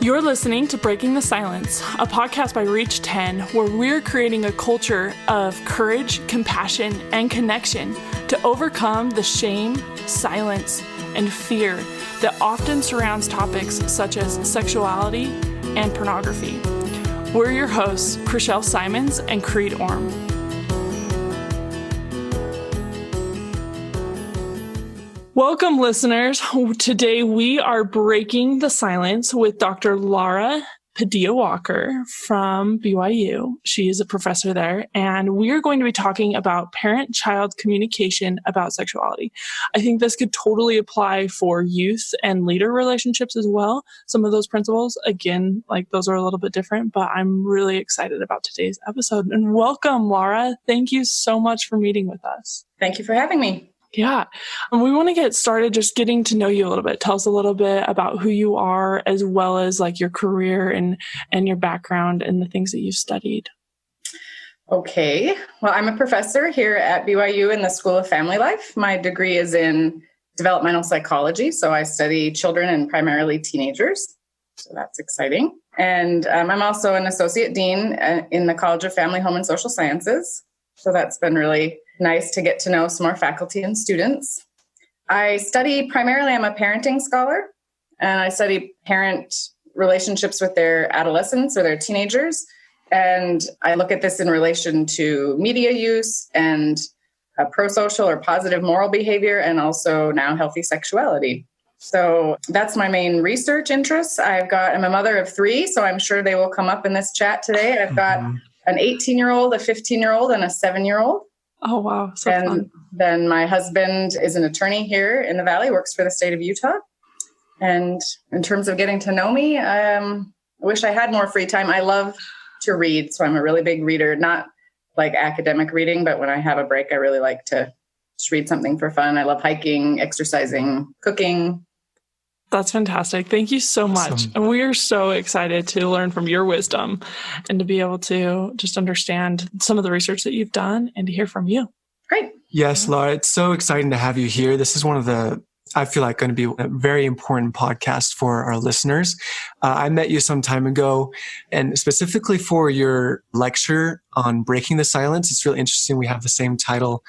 You're listening to Breaking the Silence, a podcast by Reach 10, where we're creating a culture of courage, compassion, and connection to overcome the shame, silence, and fear that often surrounds topics such as sexuality and pornography. We're your hosts, Crishelle Simons and Creed Orm. Welcome, listeners. Today we are breaking the silence with Dr. Laura Padilla-Walker from BYU. She is a professor there, and we are going to be talking about parent-child communication about sexuality. I think this could totally apply for youth and leader relationships as well. Some of those principles, again, those are a little bit different, but I'm really excited about today's episode. And welcome, Laura. Thank you so much for meeting with us. Thank you for having me. Yeah. And we want to get started just getting to know you a little bit. Tell us a little bit about who you are, as well as your career and your background and the things that you've studied. Okay. Well, I'm a professor here at BYU in the School of Family Life. My degree is in developmental psychology. So I study children and primarily teenagers. So that's exciting. And I'm also an associate dean in the College of Family, Home, and Social Sciences. So that's been really nice to get to know some more faculty and students. I study primarily, I'm a parenting scholar, and I study parent relationships with their adolescents or their teenagers. And I look at this in relation to media use and pro-social or positive moral behavior, and also now healthy sexuality. So that's my main research interest. I'm a mother of three, so I'm sure they will come up in this chat today. I've got an 18-year-old, a 15-year-old, and a 7-year-old. Oh, wow. So and fun. Then my husband is an attorney here in the Valley, works for the state of Utah. And in terms of getting to know me, I wish I had more free time. I love to read, so I'm a really big reader, not like academic reading, but when I have a break, I really like to just read something for fun. I love hiking, exercising, cooking. That's fantastic. Thank you so much. Awesome. And we are so excited to learn from your wisdom and to be able to just understand some of the research that you've done and to hear from you. Great. Yes, Laura, it's so exciting to have you here. This is one of I feel like going to be a very important podcast for our listeners. I met you some time ago, and specifically for your lecture on breaking the silence. It's really interesting. We have the same title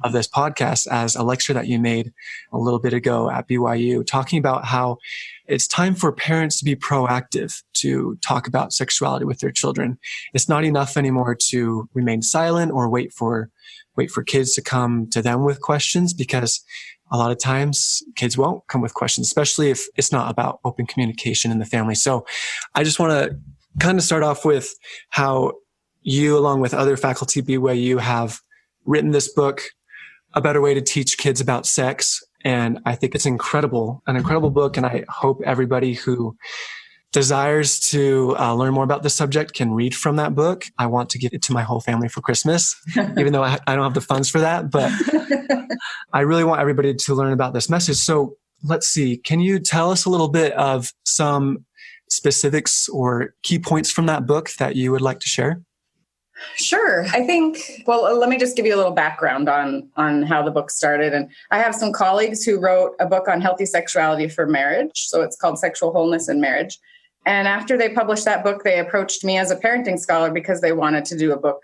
of this podcast as a lecture that you made a little bit ago at BYU, talking about how it's time for parents to be proactive to talk about sexuality with their children. It's not enough anymore to remain silent or wait for kids to come to them with questions, because a lot of times kids won't come with questions, especially if it's not about open communication in the family. So I just want to kind of start off with how you, along with other faculty at BYU, have written this book, A Better Way to Teach Kids About Sex. And I think it's an incredible book. And I hope everybody who desires to learn more about this subject can read from that book. I want to give it to my whole family for Christmas, even though I don't have the funds for that. But I really want everybody to learn about this message. So let's see. Can you tell us a little bit of some specifics or key points from that book that you would like to share? Sure. I think, let me just give you a little background on how the book started. And I have some colleagues who wrote a book on healthy sexuality for marriage. So it's called Sexual Wholeness in Marriage. And after they published that book, they approached me as a parenting scholar because they wanted to do a book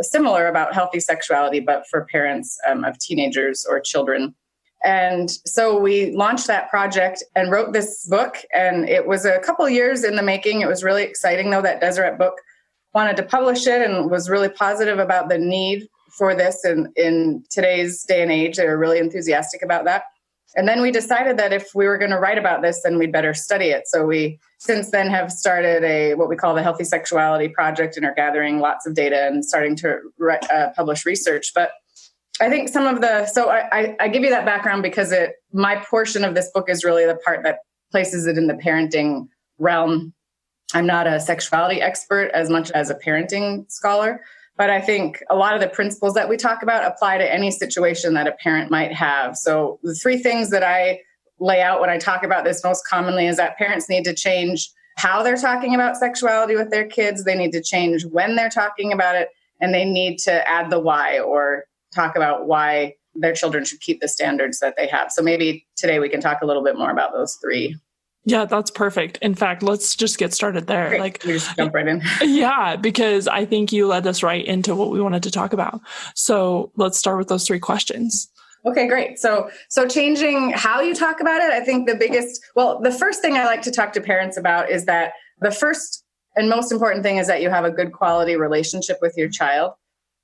similar about healthy sexuality, but for parents of teenagers or children. And so we launched that project and wrote this book. And it was a couple years in the making. It was really exciting, though, that Deseret Book wanted to publish it and was really positive about the need for this in today's day and age. They were really enthusiastic about that. And then we decided that if we were going to write about this, then we'd better study it. So we since then have started what we call the Healthy Sexuality Project, and are gathering lots of data and starting to publish research. But I think I give you that background because my portion of this book is really the part that places it in the parenting realm. I'm not a sexuality expert as much as a parenting scholar, but I think a lot of the principles that we talk about apply to any situation that a parent might have. So the three things that I lay out when I talk about this most commonly is that parents need to change how they're talking about sexuality with their kids. They need to change when they're talking about it, and they need to add the why, or talk about why their children should keep the standards that they have. So maybe today we can talk a little bit more about those three. Yeah, that's perfect. In fact, let's just get started there. Great. Like, we just jump right in. Yeah, because I think you led us right into what we wanted to talk about. So let's start with those 3 questions. Okay, great. So changing how you talk about it, I think the first thing I like to talk to parents about is that the first and most important thing is that you have a good quality relationship with your child.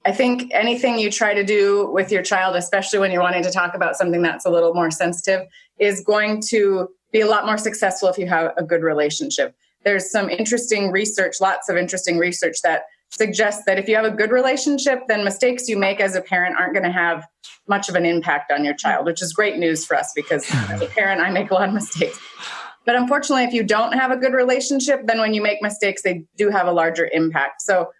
I think anything you try to do with your child, especially when you're wanting to talk about something that's a little more sensitive, is going to be a lot more successful if you have a good relationship. There's some interesting research, lots of interesting research that suggests that if you have a good relationship, then mistakes you make as a parent aren't going to have much of an impact on your child, which is great news for us because as a parent, I make a lot of mistakes. But unfortunately, if you don't have a good relationship, then when you make mistakes, they do have a larger impact. So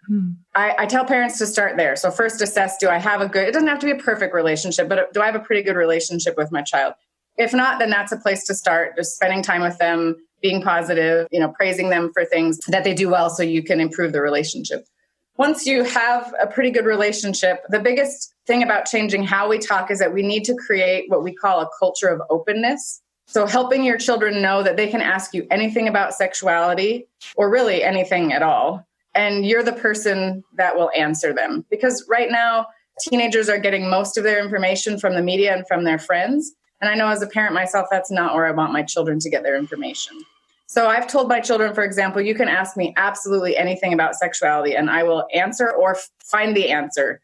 I tell parents to start there. So first assess, it doesn't have to be a perfect relationship, but do I have a pretty good relationship with my child? If not, then that's a place to start, just spending time with them, being positive, praising them for things that they do well so you can improve the relationship. Once you have a pretty good relationship, the biggest thing about changing how we talk is that we need to create what we call a culture of openness. So helping your children know that they can ask you anything about sexuality or really anything at all. And you're the person that will answer them. Because right now, teenagers are getting most of their information from the media and from their friends. And I know as a parent myself, that's not where I want my children to get their information. So I've told my children, for example, you can ask me absolutely anything about sexuality and I will answer or find the answer.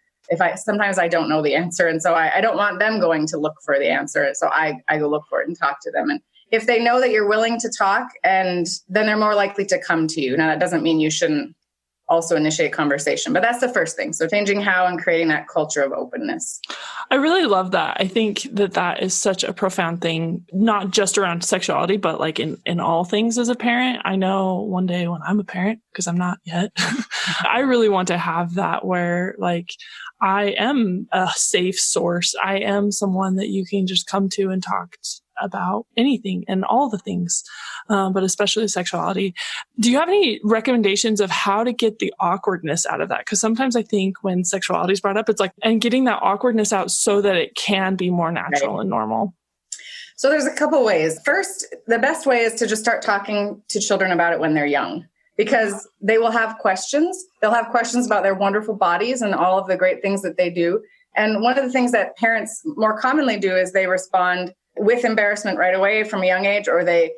Sometimes I don't know the answer. And so I don't want them going to look for the answer. So I go look for it and talk to them. And if they know that you're willing to talk, and then they're more likely to come to you. Now, that doesn't mean you shouldn't also initiate conversation, but that's the first thing. So changing how and creating that culture of openness. I really love that. I think that is such a profound thing, not just around sexuality, but like in all things as a parent. I know one day when I'm a parent, because I'm not yet, I really want to have that where like I am a safe source. I am someone that you can just come to and talk about anything and all the things, but especially sexuality. Do you have any recommendations of how to get the awkwardness out of that? Because sometimes I think when sexuality is brought up, it's like, and getting that awkwardness out so that it can be more natural and normal. So there's a couple ways. First, the best way is to just start talking to children about it when they're young, because they will have questions. They'll have questions about their wonderful bodies and all of the great things that they do. And one of the things that parents more commonly do is they respond with embarrassment right away from a young age, or they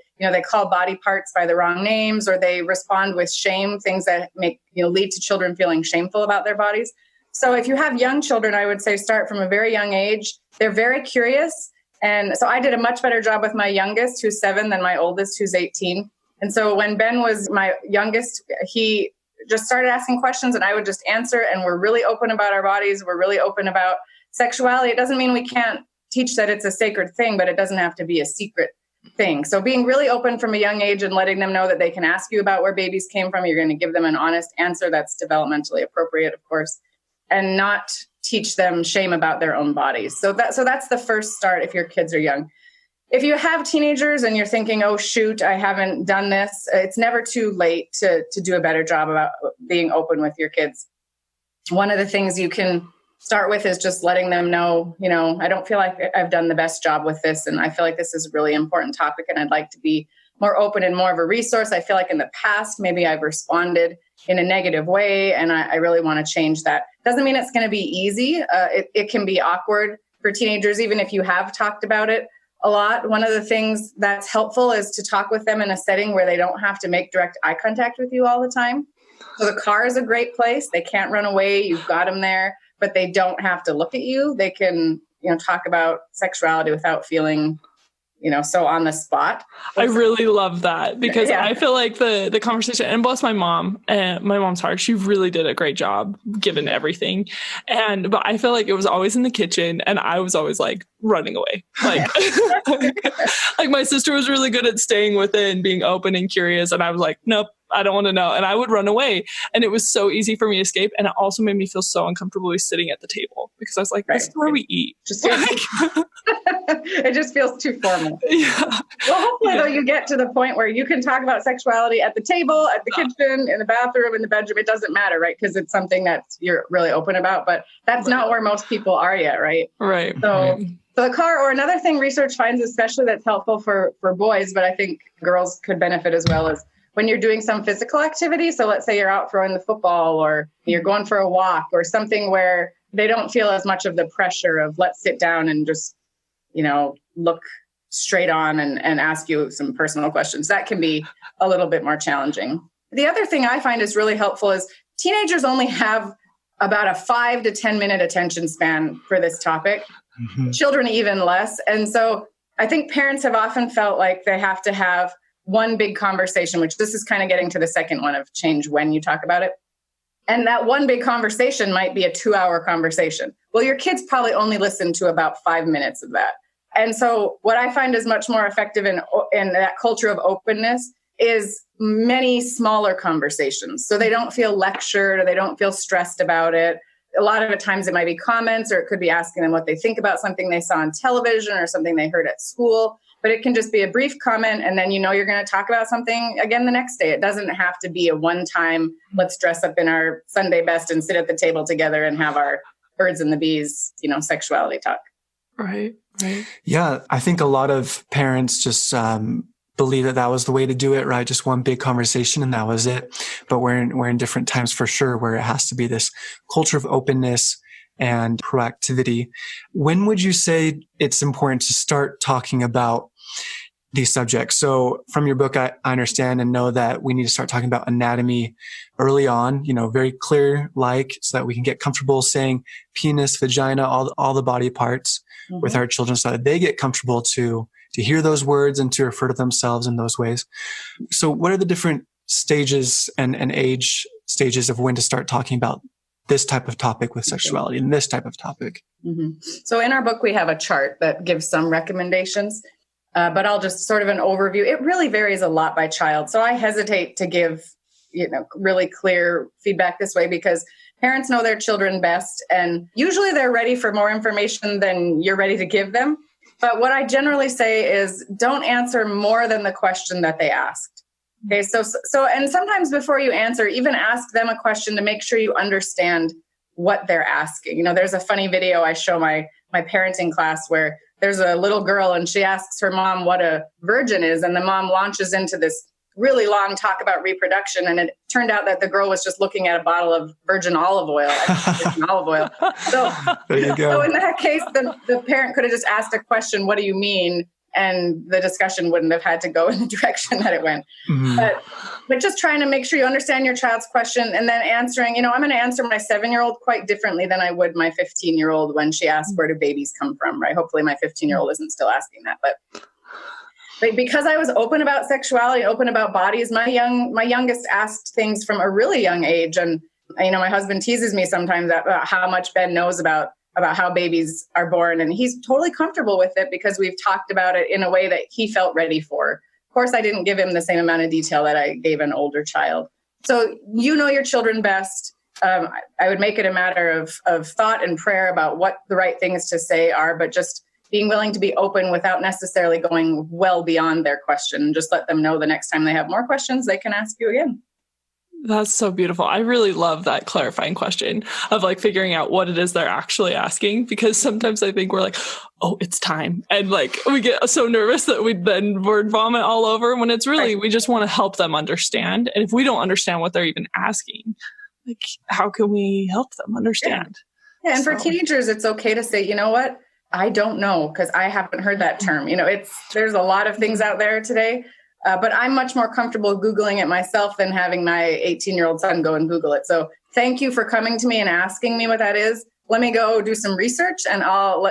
call body parts by the wrong names, or they respond with shame, things that lead to children feeling shameful about their bodies. So if you have young children, I would say start from a very young age. They're very curious. And so I did a much better job with my youngest, who's 7, than my oldest, who's 18. And so when Ben was my youngest, he just started asking questions and I would just answer. And we're really open about our bodies. We're really open about sexuality. It doesn't mean we can't teach that it's a sacred thing, but it doesn't have to be a secret thing. So being really open from a young age and letting them know that they can ask you about where babies came from. You're going to give them an honest answer that's developmentally appropriate, of course, and not teach them shame about their own bodies. So that's the first start if your kids are young. If you have teenagers and you're thinking, oh, shoot, I haven't done this, it's never too late to do a better job about being open with your kids. One of the things you can start with is just letting them know, I don't feel like I've done the best job with this. And I feel like this is a really important topic and I'd like to be more open and more of a resource. I feel like in the past, maybe I've responded in a negative way and I really want to change that. Doesn't mean it's going to be easy. It can be awkward for teenagers, even if you have talked about it a lot. One of the things that's helpful is to talk with them in a setting where they don't have to make direct eye contact with you all the time. So the car is a great place. They can't run away. You've got them there. But they don't have to look at you. They can, talk about sexuality without feeling, so on the spot. I really love that because I feel like the conversation, and bless my mom, and my mom's heart, she really did a great job given everything. But I feel like it was always in the kitchen and I was always like running away. Like, like my sister was really good at staying with it and being open and curious. And I was like, nope. I don't want to know. And I would run away. And it was so easy for me to escape. And it also made me feel so uncomfortable sitting at the table because I was like, this is where we eat. It just feels too formal. Yeah. Well, hopefully, though, you get to the point where you can talk about sexuality at the table, at the kitchen, in the bathroom, in the bedroom. It doesn't matter, right? Because it's something that you're really open about. But that's not where most people are yet, right? Right. So So the car, or another thing research finds especially that's helpful for boys, but I think girls could benefit as well, is when you're doing some physical activity. So let's say you're out throwing the football or you're going for a walk or something where they don't feel as much of the pressure of let's sit down and just, look straight on and ask you some personal questions. That can be a little bit more challenging. The other thing I find is really helpful is teenagers only have about a 5 to 10 minute attention span for this topic. Mm-hmm. Children even less. And so I think parents have often felt like they have to have one big conversation, which this is kind of getting to the second one of change when you talk about it. And that one big conversation might be a 2-hour conversation. Well, your kids probably only listen to about 5 minutes of that. And so what I find is much more effective in that culture of openness is many smaller conversations. So they don't feel lectured or they don't feel stressed about it. A lot of the times it might be comments, or it could be asking them what they think about something they saw on television or something they heard at school. But it can just be a brief comment, and then you're going to talk about something again the next day. It doesn't have to be a one-time, let's dress up in our Sunday best and sit at the table together and have our birds and the bees, sexuality talk. Right. Yeah, I think a lot of parents just believe that was the way to do it, right? Just one big conversation and that was it. But we're in different times for sure where it has to be this culture of openness and proactivity. When would you say it's important to start talking about these subjects? So from your book, I understand and know that we need to start talking about anatomy early on, very clear, so that we can get comfortable saying penis, vagina, all the body parts mm-hmm. with our children so that they get comfortable to hear those words and to refer to themselves in those ways. So what are the different stages and age stages of when to start talking about this type of topic with sexuality and this type of topic? Mm-hmm. So in our book, we have a chart that gives some recommendations, but I'll just sort of an overview. It really varies a lot by child. So I hesitate to give, really clear feedback this way because parents know their children best. And usually they're ready for more information than you're ready to give them. But what I generally say is don't answer more than the question that they asked. Okay, so and sometimes before you answer, even ask them a question to make sure you understand what they're asking. There's a funny video I show my parenting class where there's a little girl and she asks her mom what a virgin is, and the mom launches into this really long talk about reproduction, and it turned out that the girl was just looking at a bottle of virgin olive oil. So there you go. So in that case, the parent could have just asked a question, what do you mean? And the discussion wouldn't have had to go in the direction that it went. Mm-hmm. But just trying to make sure you understand your child's question and then answering, I'm going to answer my 7-year-old quite differently than I would my 15-year-old when she asks, where do babies come from, right? Hopefully my 15-year-old isn't still asking that. But because I was open about sexuality, open about bodies, my youngest asked things from a really young age. And, my husband teases me sometimes about how much Ben knows about how babies are born. And he's totally comfortable with it because we've talked about it in a way that he felt ready for. Of course, I didn't give him the same amount of detail that I gave an older child. So your children best. I would make it a matter of thought and prayer about what the right things to say are, but just being willing to be open without necessarily going well beyond their question. Just let them know the next time they have more questions, they can ask you again. That's so beautiful. I really love that clarifying question of figuring out what it is they're actually asking, because sometimes I think we're like, oh, it's time. And we get so nervous that we then word vomit all over when it's really, we just want to help them understand. And if we don't understand what they're even asking, how can we help them understand? Yeah. And for teenagers, it's okay to say, you know what? I don't know, because I haven't heard that term. There's a lot of things out there today. But I'm much more comfortable Googling it myself than having my 18-year-old son go and Google it. So thank you for coming to me and asking me what that is. Let me go do some research and I'll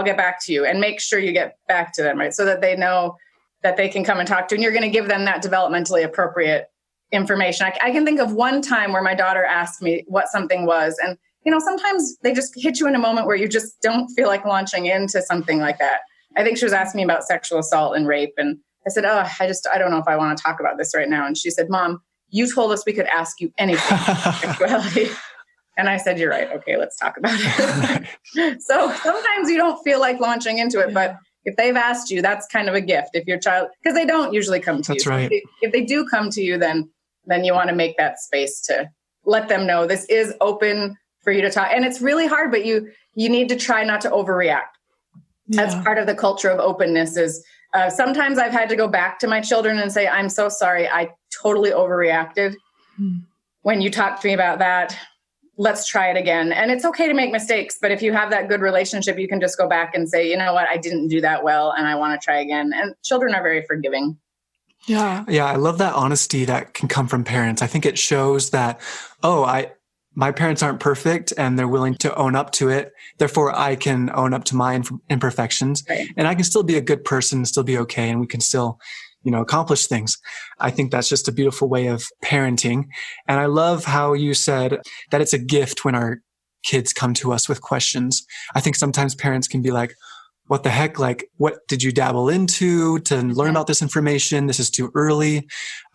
get back to you, and make sure you get back to them, right? So that they know that they can come and talk to you, and you're going to give them that developmentally appropriate information. I can think of one time where my daughter asked me what something was. And, sometimes they just hit you in a moment where you just don't feel like launching into something like that. I think she was asking me about sexual assault and rape, and I said, I don't know if I want to talk about this right now. And she said, Mom, you told us we could ask you anything about sexuality. And I said, you're right. Okay, let's talk about it. So sometimes you don't feel like launching into it, but if they've asked you, that's kind of a gift. If your child, because they don't usually come to you. That's right. So if they do come to you, then you want to make that space to let them know this is open for you to talk. And it's really hard, but you need to try not to overreact. That's part of the culture of openness is sometimes I've had to go back to my children and say, I'm so sorry. I totally overreacted when you talked to me about that. Let's try it again. And it's okay to make mistakes. But if you have that good relationship, you can just go back and say, you know what, I didn't do that well and I want to try again. And children are very forgiving. Yeah. Yeah. I love that honesty that can come from parents. I think it shows that, my parents aren't perfect and they're willing to own up to it. Therefore, I can own up to my imperfections and I can still be a good person, still be okay. And we can still, accomplish things. I think that's just a beautiful way of parenting. And I love how you said that it's a gift when our kids come to us with questions. I think sometimes parents can be like, what the heck? Like, what did you dabble into to learn about this information? This is too early.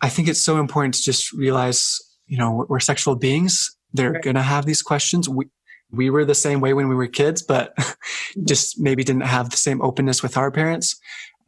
I think it's so important to just realize, we're sexual beings. They're going to have these questions. We were the same way when we were kids, but just maybe didn't have the same openness with our parents.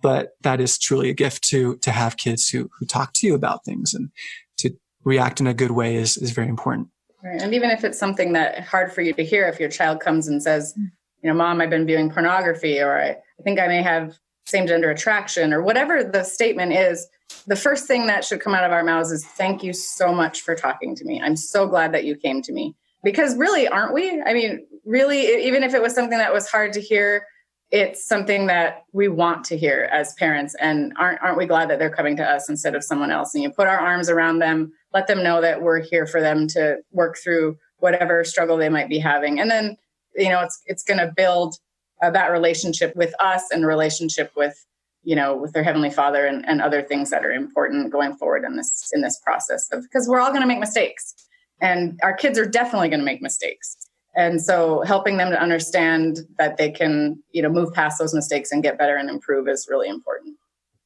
But that is truly a gift to have kids who talk to you about things, and to react in a good way is very important. Right. And even if it's something that hard for you to hear, if your child comes and says, Mom, I've been viewing pornography, or I think I may have same gender attraction, or whatever the statement is, the first thing that should come out of our mouths is, thank you so much for talking to me. I'm so glad that you came to me. Because really, aren't we? I mean, really, even if it was something that was hard to hear, it's something that we want to hear as parents. And aren't we glad that they're coming to us instead of someone else? And you put our arms around them, let them know that we're here for them to work through whatever struggle they might be having. And then, it's going to build that relationship with us and relationship with their Heavenly Father and other things that are important going forward in this process. Because we're all going to make mistakes, and our kids are definitely going to make mistakes. And so helping them to understand that they can, move past those mistakes and get better and improve is really important.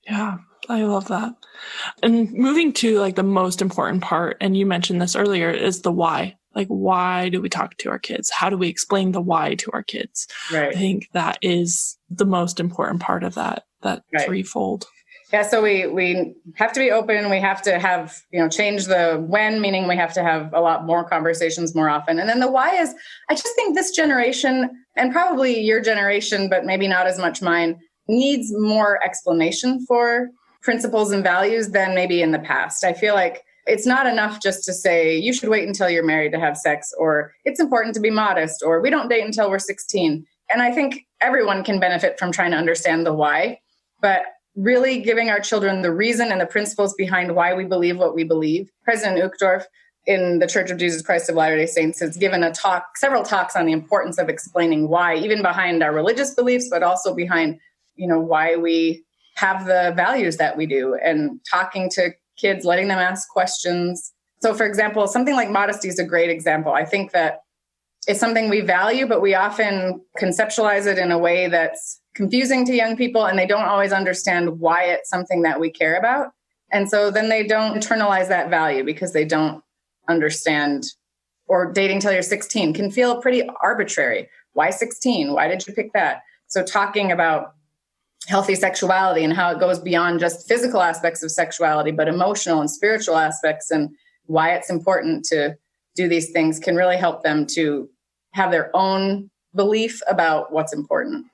Yeah, I love that. And moving to like the most important part, and you mentioned this earlier, is the why. Like, why do we talk to our kids? How do we explain the why to our kids? Right. I think that is the most important part of that threefold. Yeah. So we have to be open. We have to have, change the when, meaning we have to have a lot more conversations more often. And then the why is, I just think this generation, and probably your generation, but maybe not as much mine, needs more explanation for principles and values than maybe in the past. I feel like it's not enough just to say, you should wait until you're married to have sex, or it's important to be modest, or we don't date until we're 16. And I think everyone can benefit from trying to understand the why, but really giving our children the reason and the principles behind why we believe what we believe. President Uchtdorf in the Church of Jesus Christ of Latter-day Saints has given several talks on the importance of explaining why, even behind our religious beliefs, but also behind, why we have the values that we do, and talking to kids, letting them ask questions. So for example, something like modesty is a great example. I think that it's something we value, but we often conceptualize it in a way that's confusing to young people, and they don't always understand why it's something that we care about. And so then they don't internalize that value because they don't understand, or dating till you're 16 can feel pretty arbitrary. Why 16? Why did you pick that? So talking about healthy sexuality and how it goes beyond just physical aspects of sexuality, but emotional and spiritual aspects, and why it's important to do these things can really help them to have their own belief about what's important.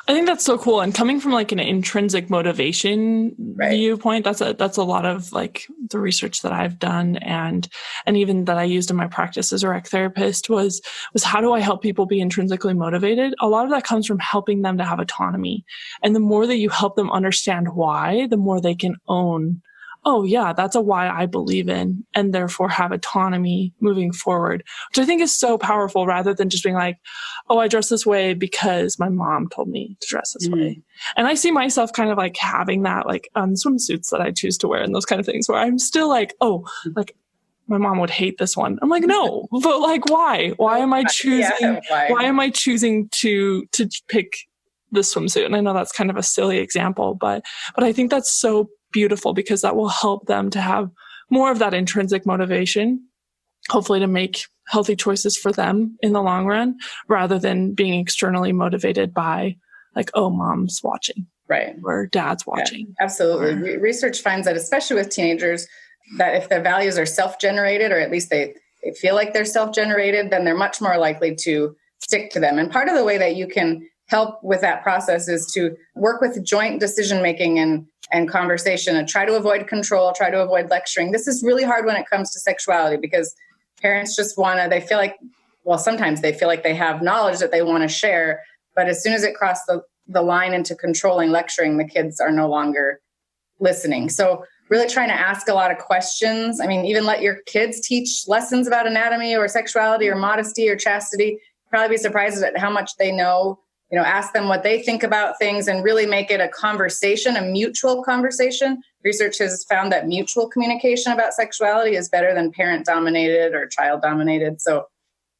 I think that's so cool. And coming from like an intrinsic motivation viewpoint, that's a lot of like the research that I've done and even that I used in my practice as a rec therapist was how do I help people be intrinsically motivated? A lot of that comes from helping them to have autonomy. And the more that you help them understand why, the more they can own, oh yeah, that's a why I believe in, and therefore have autonomy moving forward, which I think is so powerful, rather than just being like, oh, I dress this way because my mom told me to dress this way. And I see myself kind of like having that like on swimsuits that I choose to wear and those kind of things where I'm still like, oh, like my mom would hate this one. I'm like, no, but like, why? Why am I choosing, why am I choosing to pick this swimsuit? And I know that's kind of a silly example, but I think that's so beautiful because that will help them to have more of that intrinsic motivation, hopefully to make healthy choices for them in the long run, rather than being externally motivated by like, oh, mom's watching. Right. Or dad's watching. Yeah, absolutely. Research finds that, especially with teenagers, that if their values are self-generated, or at least they feel like they're self-generated, then they're much more likely to stick to them. And part of the way that you can help with that process is to work with joint decision-making and conversation, and try to avoid control, try to avoid lecturing. This is really hard when it comes to sexuality, because parents just they feel like, well, sometimes they feel like they have knowledge that they want to share, but as soon as it crosses the line into controlling, lecturing, the kids are no longer listening. So really trying to ask a lot of questions. I mean, even let your kids teach lessons about anatomy or sexuality or modesty or chastity. You'd probably be surprised at how much they know. Ask them what they think about things and really make it a conversation, a mutual conversation. Research has found that mutual communication about sexuality is better than parent-dominated or child-dominated. So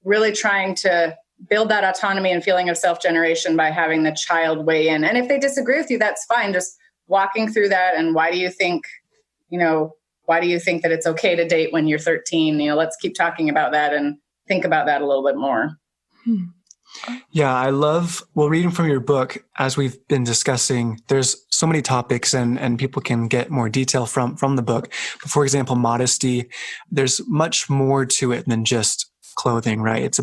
really trying to build that autonomy and feeling of self-generation by having the child weigh in. And if they disagree with you, that's fine. Just walking through that. And why do you think that it's okay to date when you're 13? Let's keep talking about that and think about that a little bit more. Yeah, I love, reading from your book, as we've been discussing, there's so many topics and people can get more detail from the book. But for example, modesty, there's much more to it than just clothing, right? It's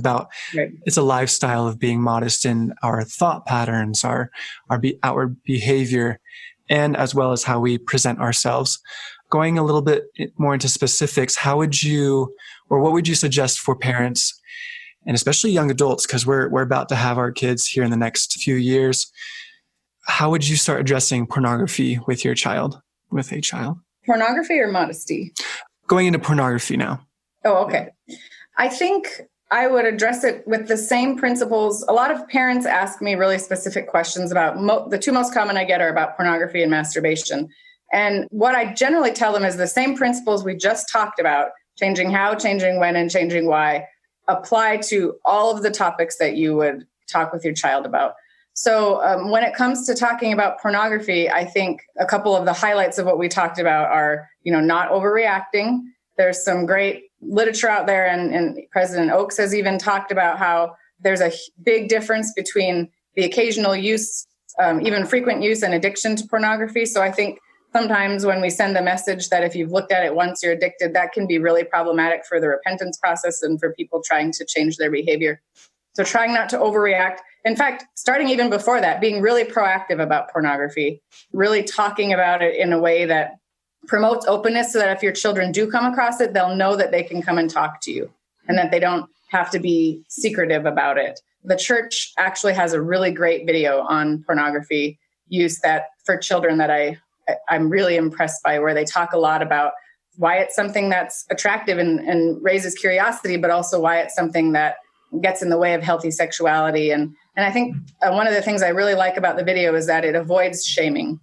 a lifestyle of being modest in our thought patterns, our outward behavior, and as well as how we present ourselves. Going a little bit more into specifics, what would you suggest for parents, and especially young adults, because we're about to have our kids here in the next few years? How would you start addressing pornography with a child? Pornography or modesty? Going into pornography now. Oh, okay. I think I would address it with the same principles. A lot of parents ask me really specific questions about the two most common I get are about pornography and masturbation. And what I generally tell them is the same principles we just talked about, changing how, changing when, and changing why, apply to all of the topics that you would talk with your child about. So when it comes to talking about pornography, I think a couple of the highlights of what we talked about are, not overreacting. There's some great literature out there, and President Oakes has even talked about how there's a big difference between the occasional use, even frequent use, and addiction to pornography. So I think sometimes when we send the message that if you've looked at it once, you're addicted, that can be really problematic for the repentance process and for people trying to change their behavior. So trying not to overreact. In fact, starting even before that, being really proactive about pornography, really talking about it in a way that promotes openness, so that if your children do come across it, they'll know that they can come and talk to you and that they don't have to be secretive about it. The church actually has a really great video on pornography use that for children that I'm really impressed by, where they talk a lot about why it's something that's attractive and raises curiosity, but also why it's something that gets in the way of healthy sexuality. And I think one of the things I really like about the video is that it avoids shaming.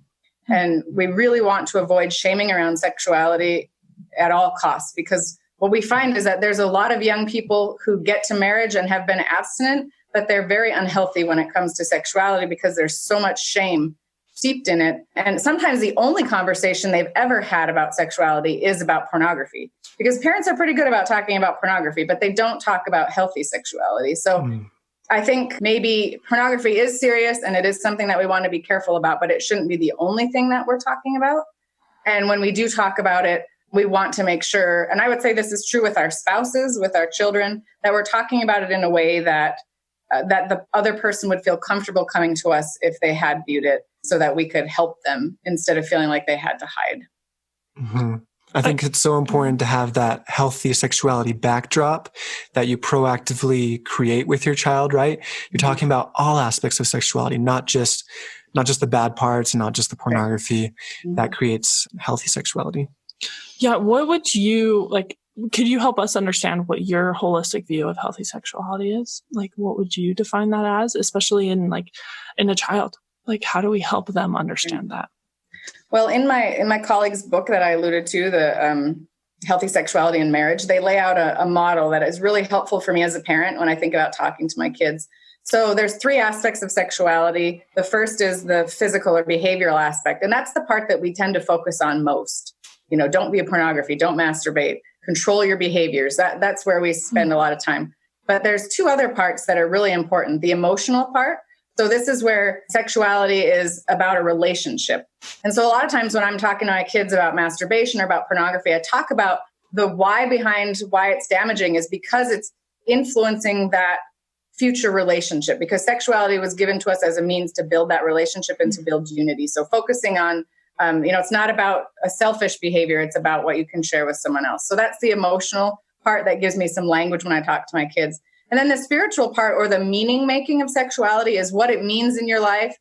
And we really want to avoid shaming around sexuality at all costs, because what we find is that there's a lot of young people who get to marriage and have been abstinent, but they're very unhealthy when it comes to sexuality because there's so much shame steeped in it. And sometimes the only conversation they've ever had about sexuality is about pornography, because parents are pretty good about talking about pornography, but they don't talk about healthy sexuality. So I think maybe pornography is serious and it is something that we want to be careful about, but it shouldn't be the only thing that we're talking about. And when we do talk about it, we want to make sure, and I would say this is true with our spouses, with our children, that we're talking about it in a way that the other person would feel comfortable coming to us if they had viewed it, so that we could help them instead of feeling like they had to hide. Mm-hmm. I think it's so important to have that healthy sexuality backdrop that you proactively create with your child, right? You're talking about all aspects of sexuality, not just the bad parts and not just the pornography that creates healthy sexuality. Yeah. What would you could you help us understand what your holistic view of healthy sexuality is? Like, what would you define that as, especially in a child? Like, how do we help them understand that? Well, in my colleague's book that I alluded to, the Healthy Sexuality in Marriage, they lay out a model that is really helpful for me as a parent when I think about talking to my kids. So there's 3 aspects of sexuality. The first is the physical or behavioral aspect, and that's the part that we tend to focus on most. Don't be a pornography, don't masturbate, control your behaviors. That's where we spend a lot of time. But there's 2 other parts that are really important. The emotional part. So this is where sexuality is about a relationship. And so a lot of times when I'm talking to my kids about masturbation or about pornography, I talk about the why behind why it's damaging is because it's influencing that future relationship, because sexuality was given to us as a means to build that relationship and to build unity. So focusing on, it's not about a selfish behavior. It's about what you can share with someone else. So that's the emotional part that gives me some language when I talk to my kids. And then the spiritual part, or the meaning making of sexuality, is what it means in your life.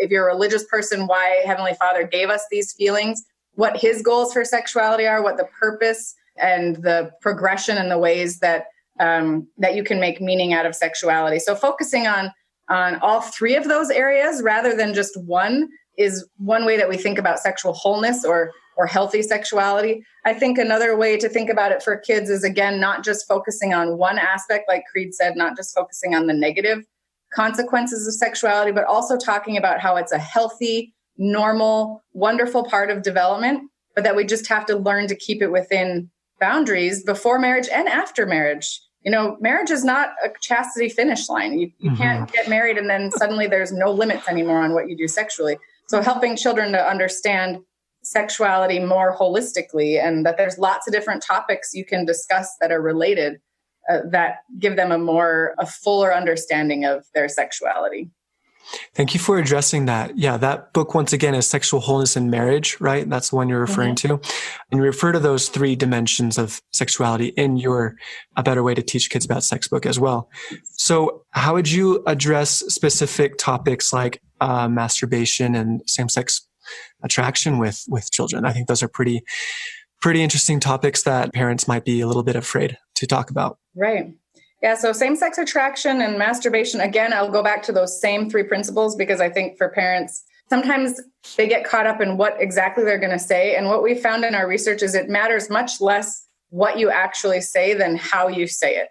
If you're a religious person, why Heavenly Father gave us these feelings, what his goals for sexuality are, what the purpose and the progression and the ways that you can make meaning out of sexuality. So focusing on all three of those areas rather than just one is one way that we think about sexual wholeness or healthy sexuality. I think another way to think about it for kids is, again, not just focusing on one aspect, like Creed said, not just focusing on the negative consequences of sexuality, but also talking about how it's a healthy, normal, wonderful part of development, but that we just have to learn to keep it within boundaries before marriage and after marriage. Marriage is not a chastity finish line. You can't get married and then suddenly there's no limits anymore on what you do sexually. So helping children to understand sexuality more holistically, and that there's lots of different topics you can discuss that are related, that give them a fuller understanding of their sexuality. Thank you for addressing that. Yeah, that book, once again, is Sexual Wholeness in Marriage, right? That's the one you're referring to. And you refer to those three dimensions of sexuality in your A Better Way to Teach Kids About Sex book as well. So how would you address specific topics like masturbation and same-sex attraction with children? I think those are pretty interesting topics that parents might be a little bit afraid to talk about. Right. Yeah, so same-sex attraction and masturbation, again, I'll go back to those same three principles, because I think for parents, sometimes they get caught up in what exactly they're going to say. And what we found in our research is it matters much less what you actually say than how you say it.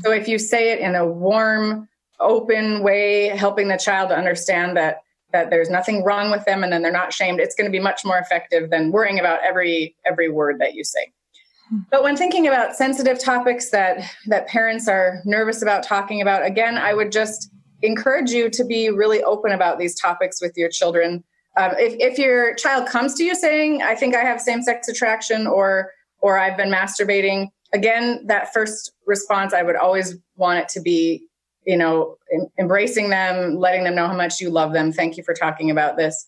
So if you say it in a warm, open way, helping the child to understand that there's nothing wrong with them and then they're not shamed, it's going to be much more effective than worrying about every word that you say. But when thinking about sensitive topics that parents are nervous about talking about, again, I would just encourage you to be really open about these topics with your children. If your child comes to you saying, I think I have same-sex attraction or I've been masturbating, again, that first response, I would always want it to be, embracing them, letting them know how much you love them. Thank you for talking about this.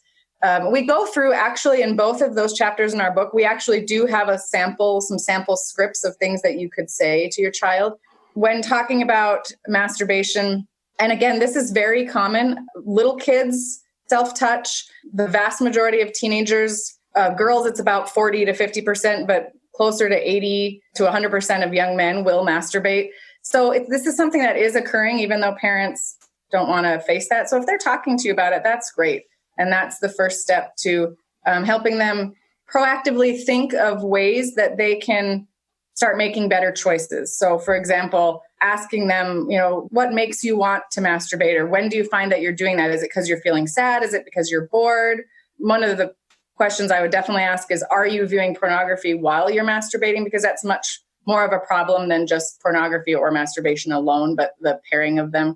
We go through, actually, in both of those chapters in our book, we actually do have some sample scripts of things that you could say to your child when talking about masturbation. And again, this is very common. Little kids self-touch. The vast majority of teenagers, girls, it's about 40 to 50%, but closer to 80 to 100% of young men will masturbate. So this is something that is occurring, even though parents don't want to face that. So if they're talking to you about it, that's great. And that's the first step to helping them proactively think of ways that they can start making better choices. So, for example, asking them, what makes you want to masturbate? Or when do you find that you're doing that? Is it because you're feeling sad? Is it because you're bored? One of the questions I would definitely ask is, are you viewing pornography while you're masturbating? Because that's much more of a problem than just pornography or masturbation alone, but the pairing of them.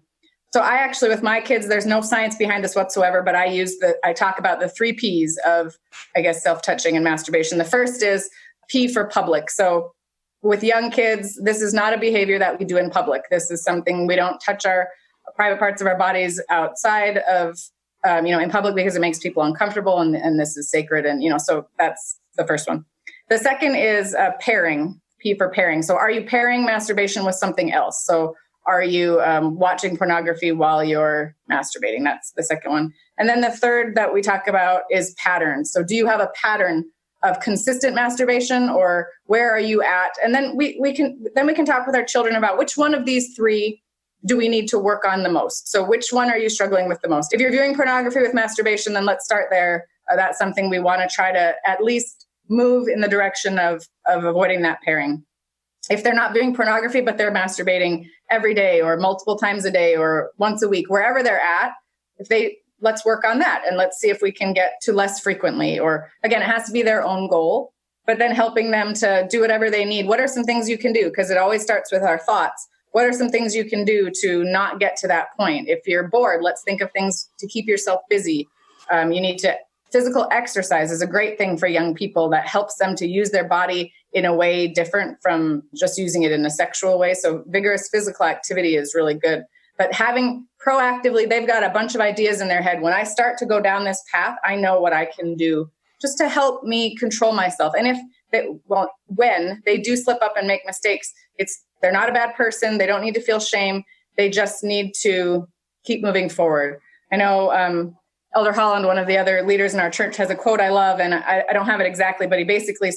So I actually, with my kids, there's no science behind this whatsoever, but I talk about the 3 Ps of, self-touching and masturbation. The first is P for public. So with young kids, this is not a behavior that we do in public. This is something we don't touch our private parts of our bodies outside of, in public, because it makes people uncomfortable and this is sacred. And, so that's the first one. The second is pairing, P for pairing. So are you pairing masturbation with something else? So are you watching pornography while you're masturbating? That's the second one. And then the third that we talk about is patterns. So do you have a pattern of consistent masturbation, or where are you at? And then we can talk with our children about which one of these 3 do we need to work on the most. So which one are you struggling with the most? If you're viewing pornography with masturbation, then let's start there. That's something we want to try to at least move in the direction of avoiding that pairing. If they're not viewing pornography, but they're masturbating every day or multiple times a day or once a week, wherever they're at, let's work on that and let's see if we can get to less frequently. Or again, it has to be their own goal, but then helping them to do whatever they need. What are some things you can do? Because it always starts with our thoughts. What are some things you can do to not get to that point? If you're bored, let's think of things to keep yourself busy. You need to physical exercise is a great thing for young people that helps them to use their body in a way different from just using it in a sexual way. So vigorous physical activity is really good. But having proactively, they've got a bunch of ideas in their head. When I start to go down this path, I know what I can do just to help me control myself. And when they do slip up and make mistakes, they're not a bad person. They don't need to feel shame. They just need to keep moving forward. I know Elder Holland, one of the other leaders in our church, has a quote I love, and I don't have it exactly, but he basically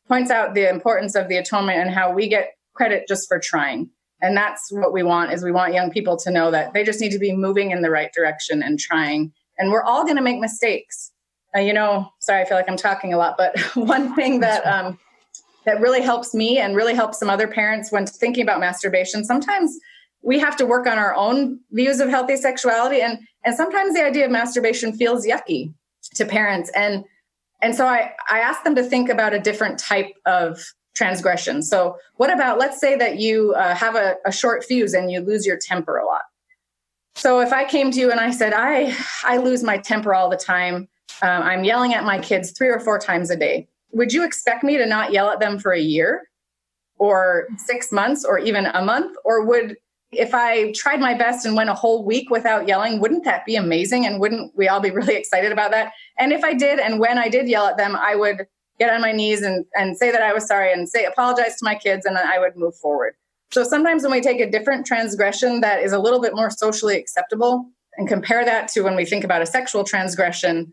points out the importance of the atonement and how we get credit just for trying. And that's what we want, is we want young people to know that they just need to be moving in the right direction and trying. And we're all going to make mistakes. Sorry, I feel like I'm talking a lot, but one thing that really helps me and really helps some other parents when thinking about masturbation, sometimes we have to work on our own views of healthy sexuality. And sometimes the idea of masturbation feels yucky to parents. And so I ask them to think about a different type of transgression. So what about, let's say that you have a short fuse and you lose your temper a lot. So if I came to you and I said, I lose my temper all the time, I'm yelling at my kids 3 or 4 times a day, would you expect me to not yell at them for a year or 6 months or even a month? Or if I tried my best and went a whole week without yelling, wouldn't that be amazing? And wouldn't we all be really excited about that? And if I did, and when I did yell at them, I would get on my knees and say that I was sorry and apologize to my kids, and then I would move forward. So sometimes when we take a different transgression that is a little bit more socially acceptable and compare that to when we think about a sexual transgression,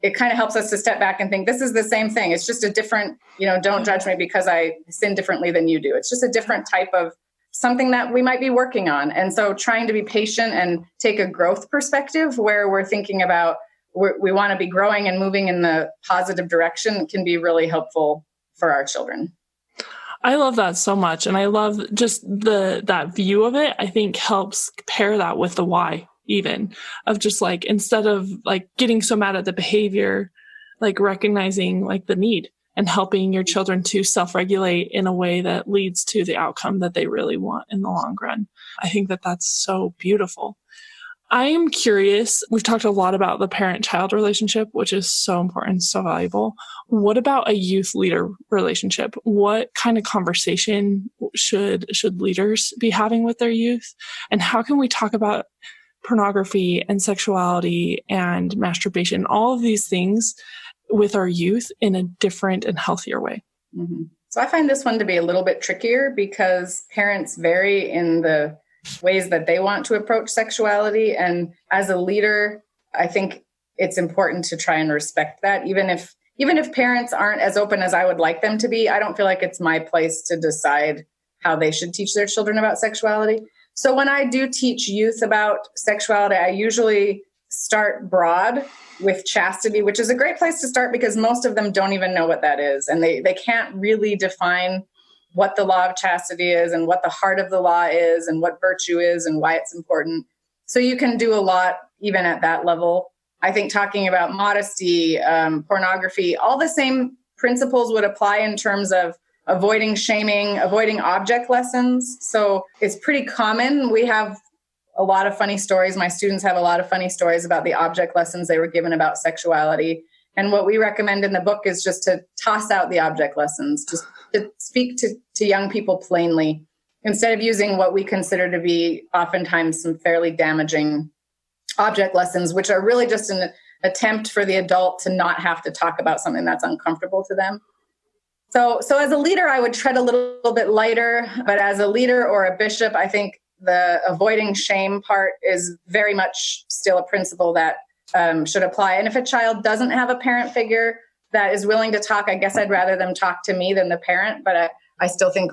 it kind of helps us to step back and think, this is the same thing. It's just a different, don't judge me because I sin differently than you do. It's just a different type of something that we might be working on. And so trying to be patient and take a growth perspective where we're thinking about we want to be growing and moving in the positive direction can be really helpful for our children. I love that so much. And I love just that view of it, I think helps pair that with the why, even of just like, instead of like getting so mad at the behavior, like recognizing like the need and helping your children to self-regulate in a way that leads to the outcome that they really want in the long run. I think that that's so beautiful. I am curious, we've talked a lot about the parent-child relationship, which is so important, so valuable. What about a youth-leader relationship? What kind of conversation should leaders be having with their youth? And how can we talk about pornography and sexuality and masturbation, all of these things with our youth in a different and healthier way? Mm-hmm. So I find this one to be a little bit trickier because parents vary in the ways that they want to approach sexuality. And as a leader, I think it's important to try and respect that. Even if parents aren't as open as I would like them to be, I don't feel like it's my place to decide how they should teach their children about sexuality. So when I do teach youth about sexuality, I usually start broad with chastity, which is a great place to start because most of them don't even know what that is. And they can't really define what the law of chastity is and what the heart of the law is and what virtue is and why it's important. So you can do a lot even at that level. I think talking about modesty, pornography, all the same principles would apply in terms of avoiding shaming, avoiding object lessons. So it's pretty common. We have a lot of funny stories. My students have a lot of funny stories about the object lessons they were given about sexuality. And what we recommend in the book is just to toss out the object lessons, just to speak to young people plainly, instead of using what we consider to be oftentimes some fairly damaging object lessons, which are really just an attempt for the adult to not have to talk about something that's uncomfortable to them. So as a leader, I would tread a little bit lighter, but as a leader or a bishop, I think the avoiding shame part is very much still a principle that should apply. And if a child doesn't have a parent figure that is willing to talk, I guess I'd rather them talk to me than the parent. But I still think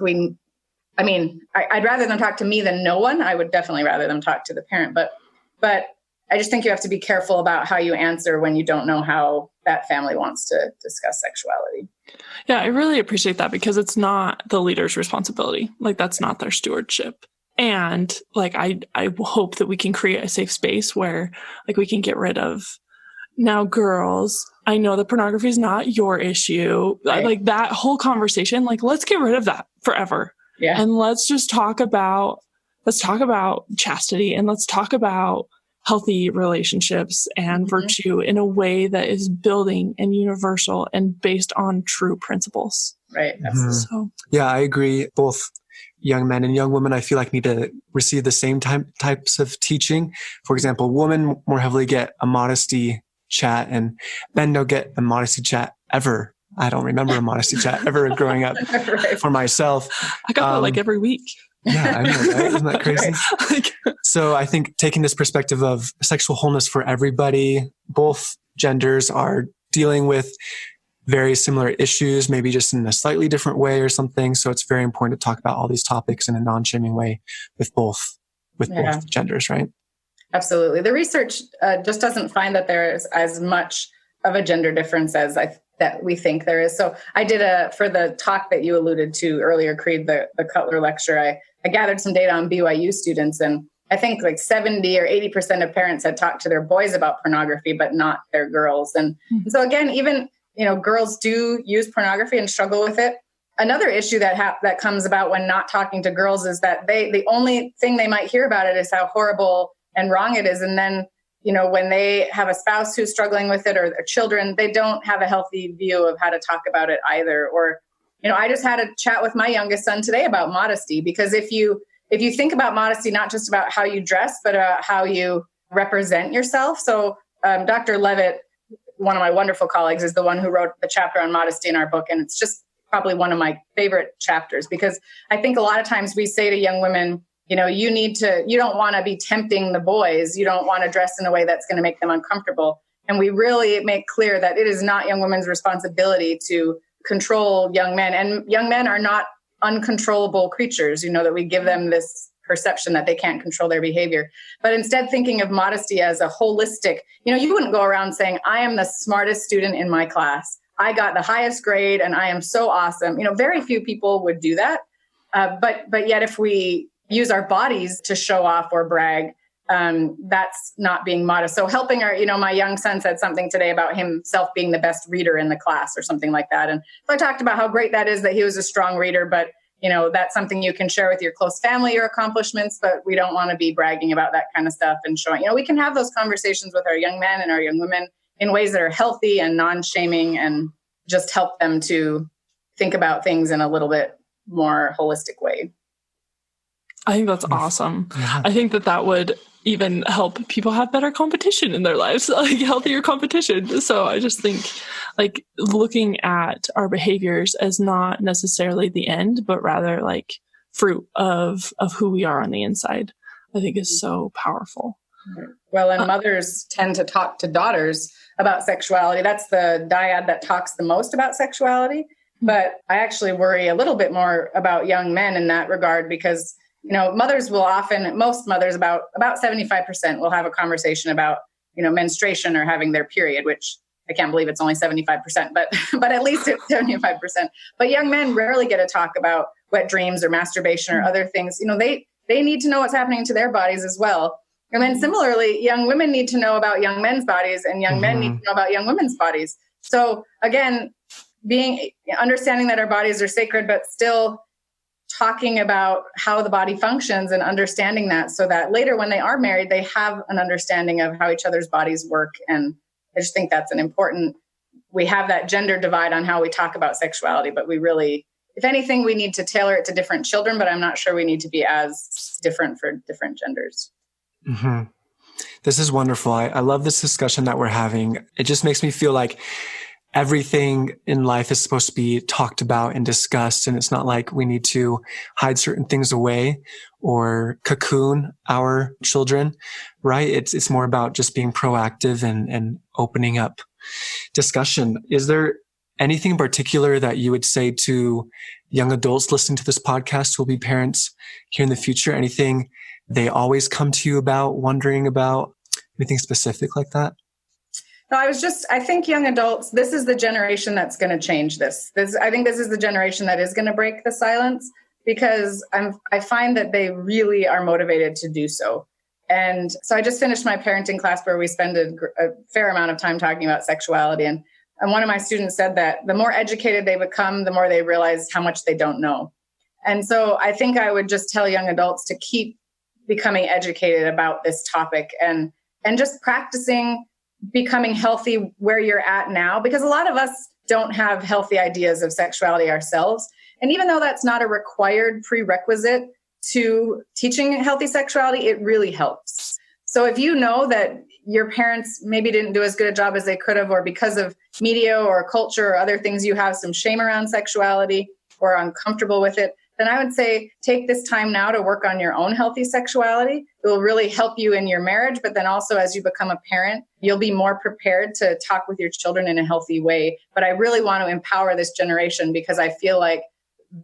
I'd rather them talk to me than no one. I would definitely rather them talk to the parent. But I just think you have to be careful about how you answer when you don't know how that family wants to discuss sexuality. Yeah, I really appreciate that because it's not the leader's responsibility. Like that's not their stewardship. And like, I hope that we can create a safe space where like we can get rid of, now girls, I know that pornography is not your issue. Right. Like that whole conversation, like let's get rid of that forever. Yeah. And let's talk about chastity and let's talk about healthy relationships and virtue in a way that is building and universal and based on true principles. Right. So, yeah, I agree. Both young men and young women, I feel like, need to receive the same types of teaching. For example, women more heavily get a modesty chat, and men don't get a modesty chat ever. I don't remember a modesty chat ever growing up Right. for myself. I got that like every week. Yeah, I know, right? Isn't that crazy? So I think taking this perspective of sexual wholeness for everybody, both genders are dealing with very similar issues, maybe just in a slightly different way or something. So it's very important to talk about all these topics in a non-shaming way with both genders, right? Absolutely. The research just doesn't find that there is as much of a gender difference as that we think there is. So I did for the talk that you alluded to earlier, Creed, the Cutler lecture, I gathered some data on BYU students, and I think like 70 or 80% of parents had talked to their boys about pornography, but not their girls. And so again, even, girls do use pornography and struggle with it. Another issue that comes about when not talking to girls is that the only thing they might hear about it is how horrible and wrong it is. And then, when they have a spouse who's struggling with it or their children, they don't have a healthy view of how to talk about it either. Or, I just had a chat with my youngest son today about modesty, because if you think about modesty, not just about how you dress, but how you represent yourself. So Dr. Levitt, one of my wonderful colleagues, is the one who wrote the chapter on modesty in our book. And it's just probably one of my favorite chapters, because I think a lot of times we say to young women, you don't want to be tempting the boys. You don't want to dress in a way that's going to make them uncomfortable. And we really make clear that it is not young women's responsibility to control young men. And young men are not uncontrollable creatures, that we give them this perception that they can't control their behavior. But instead thinking of modesty as a holistic, you wouldn't go around saying, I am the smartest student in my class. I got the highest grade and I am so awesome. Very few people would do that. But yet if we use our bodies to show off or brag, that's not being modest. So helping my young son said something today about himself being the best reader in the class or something like that. And so I talked about how great that is that he was a strong reader, but that's something you can share with your close family, your accomplishments, but we don't want to be bragging about that kind of stuff and showing, we can have those conversations with our young men and our young women in ways that are healthy and non-shaming and just help them to think about things in a little bit more holistic way. I think that's awesome. Yeah. I think that would even help people have better competition in their lives, like healthier competition. So I just think like looking at our behaviors as not necessarily the end, but rather like fruit of who we are on the inside, I think is so powerful. Well, and mothers tend to talk to daughters about sexuality. That's the dyad that talks the most about sexuality. But I actually worry a little bit more about young men in that regard, because mothers will often, most mothers, about 75% will have a conversation about, menstruation or having their period, which I can't believe it's only 75%, but at least it's 75%. But young men rarely get to talk about wet dreams or masturbation or other things. They need to know what's happening to their bodies as well. And then similarly, young women need to know about young men's bodies, and young men need to know about young women's bodies. So again, understanding that our bodies are sacred, but still talking about how the body functions and understanding that, so that later when they are married, they have an understanding of how each other's bodies work. And I just think that's we have that gender divide on how we talk about sexuality, but we really, if anything, we need to tailor it to different children, but I'm not sure we need to be as different for different genders. Mm-hmm. This is wonderful. I love this discussion that we're having. It just makes me feel like everything in life is supposed to be talked about and discussed. And it's not like we need to hide certain things away or cocoon our children, right? It's more about just being proactive and opening up discussion. Is there anything in particular that you would say to young adults listening to this podcast who will be parents here in the future? Anything they always come to you about, wondering about, anything specific like that? No, I think young adults, this is the generation that's going to change this. I think this is the generation that is going to break the silence, because I find that they really are motivated to do so. And so I just finished my parenting class where we spend a fair amount of time talking about sexuality. And one of my students said that the more educated they become, the more they realize how much they don't know. And so I think I would just tell young adults to keep becoming educated about this topic and and just practicing becoming healthy where you're at now, because a lot of us don't have healthy ideas of sexuality ourselves. And even though that's not a required prerequisite to teaching healthy sexuality, it really helps. So if you know that your parents maybe didn't do as good a job as they could have, or because of media or culture or other things, you have some shame around sexuality or are uncomfortable with it, then I would say take this time now to work on your own healthy sexuality. It will really help you in your marriage, but then also as you become a parent, you'll be more prepared to talk with your children in a healthy way. But I really want to empower this generation, because I feel like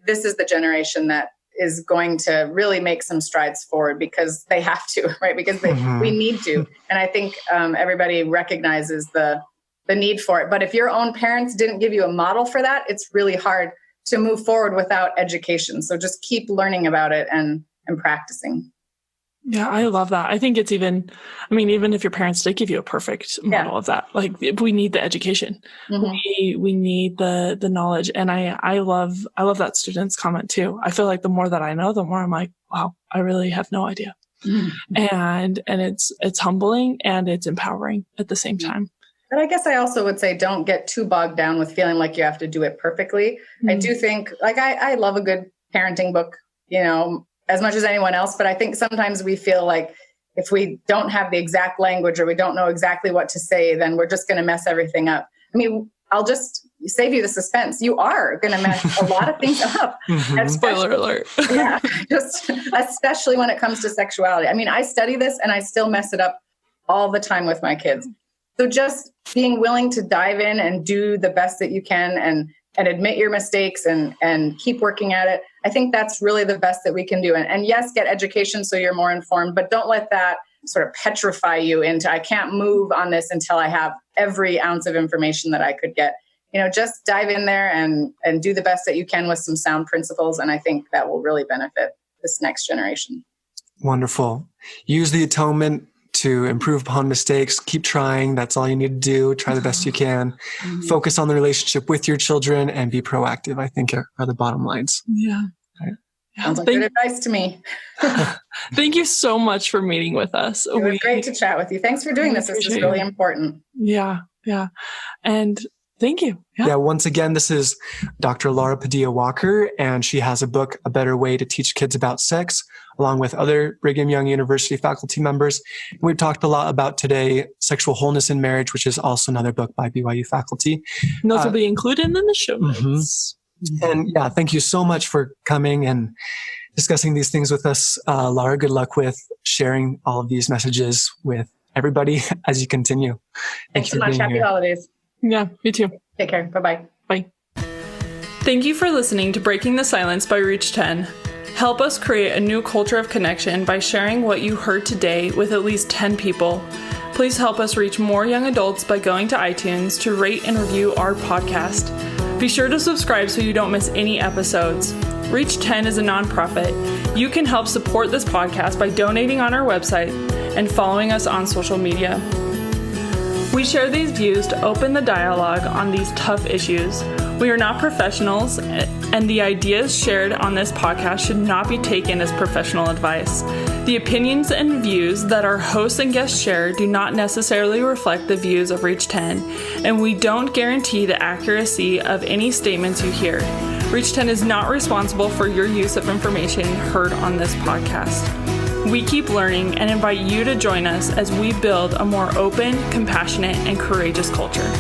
this is the generation that is going to really make some strides forward, because they have to, right? Because we need to. And I think everybody recognizes the need for it. But if your own parents didn't give you a model for that, it's really hard to move forward without education. So just keep learning about it and practicing. Yeah, I love that. I think it's even if your parents did give you a perfect model of that, like we need the education. We need the knowledge. And I love that student's comment too. I feel like the more that I know, the more I'm like, wow, I really have no idea. And it's humbling and it's empowering at the same time. But I guess I also would say don't get too bogged down with feeling like you have to do it perfectly. I do think, like, I love a good parenting book, as much as anyone else. But I think sometimes we feel like if we don't have the exact language or we don't know exactly what to say, then we're just going to mess everything up. I mean, I'll just save you the suspense. You are going to mess a lot of things up. Spoiler alert. Yeah, just especially when it comes to sexuality. I mean, I study this and I still mess it up all the time with my kids. So just being willing to dive in and do the best that you can and admit your mistakes and keep working at it. I think that's really the best that we can do. And yes, get education so you're more informed, but don't let that sort of petrify you into, I can't move on this until I have every ounce of information that I could get. Just dive in there and do the best that you can with some sound principles. And I think that will really benefit this next generation. Wonderful. Use the atonement to improve upon mistakes. Keep trying. That's all you need to do. Try the best you can. Focus on the relationship with your children and be proactive, I think are the bottom lines. Yeah. Right. Sounds like good advice to me. Thank you so much for meeting with us. It was great to chat with you. Thanks for doing this. This is really important. Yeah. And thank you. Yeah. Once again, this is Dr. Laura Padilla-Walker, and she has a book, A Better Way to Teach Kids About Sex, along with other Brigham Young University faculty members. We've talked a lot about today, Sexual Wholeness in Marriage, which is also another book by BYU faculty. Those will be included in the show notes. And yeah, thank you so much for coming and discussing these things with us. Laura, good luck with sharing all of these messages with everybody as you continue. Thanks so much. Happy holidays. Yeah, me too. Take care. Bye-bye. Bye. Thank you for listening to Breaking the Silence by Reach 10. Help us create a new culture of connection by sharing what you heard today with at least 10 people. Please help us reach more young adults by going to iTunes to rate and review our podcast. Be sure to subscribe so you don't miss any episodes. Reach 10 is a nonprofit. You can help support this podcast by donating on our website and following us on social media. We share these views to open the dialogue on these tough issues. We are not professionals, and the ideas shared on this podcast should not be taken as professional advice. The opinions and views that our hosts and guests share do not necessarily reflect the views of Reach 10, and we don't guarantee the accuracy of any statements you hear. Reach 10 is not responsible for your use of information heard on this podcast. We keep learning and invite you to join us as we build a more open, compassionate, and courageous culture.